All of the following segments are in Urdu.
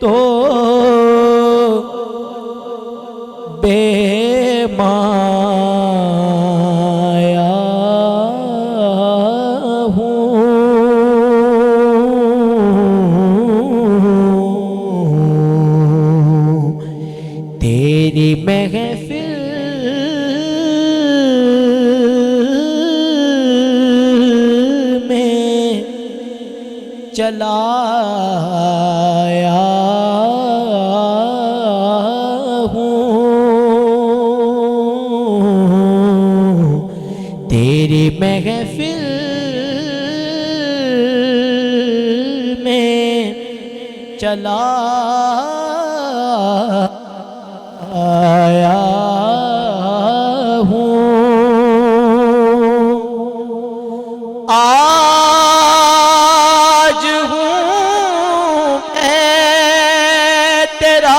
تو بے مایا ہوں تیری محفل میں چلا تیری محفل میں چلا آیا ہوں آج ہوں اے تیرا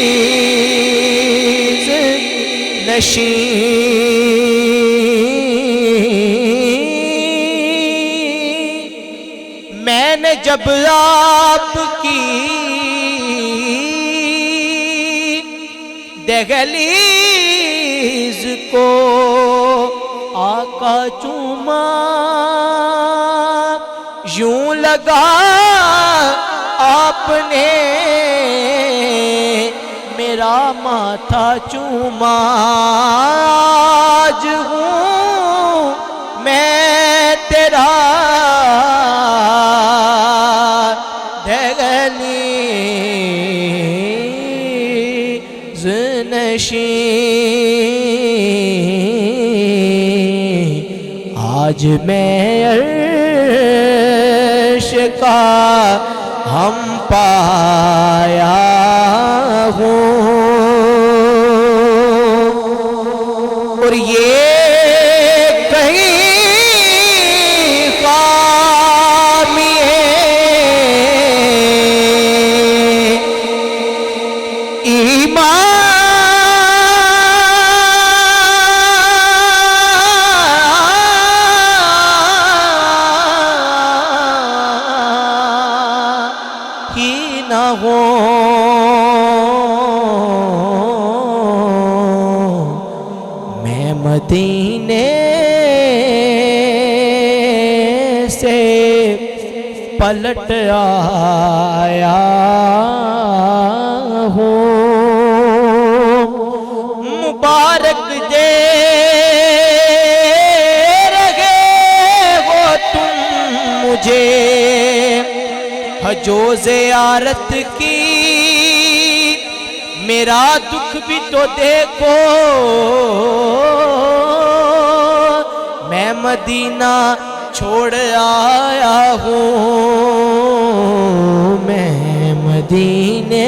دہلیز نشین میں نے جب آپ کی دہلیز کو آقا چوما یوں لگا آپ نے میرا ماتھا چوما آج ہوں میں تیرا دہلیز نشین آج میں عرش کا ہم پایا ہوں اور یہ کہیں خامی ایمان نہ ہو میں مدینے سے پلٹ آیا ہوں مبارک دے رہے ہو تم مجھے جو زیارت کی میرا دکھ بھی تو دیکھو میں مدینہ چھوڑ آیا ہوں میں مدینے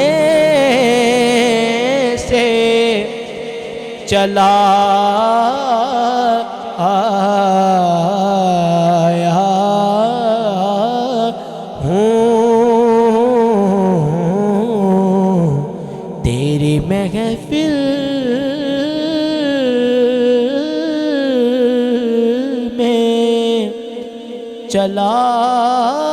سے چلا آیا تیری محفل میں چلا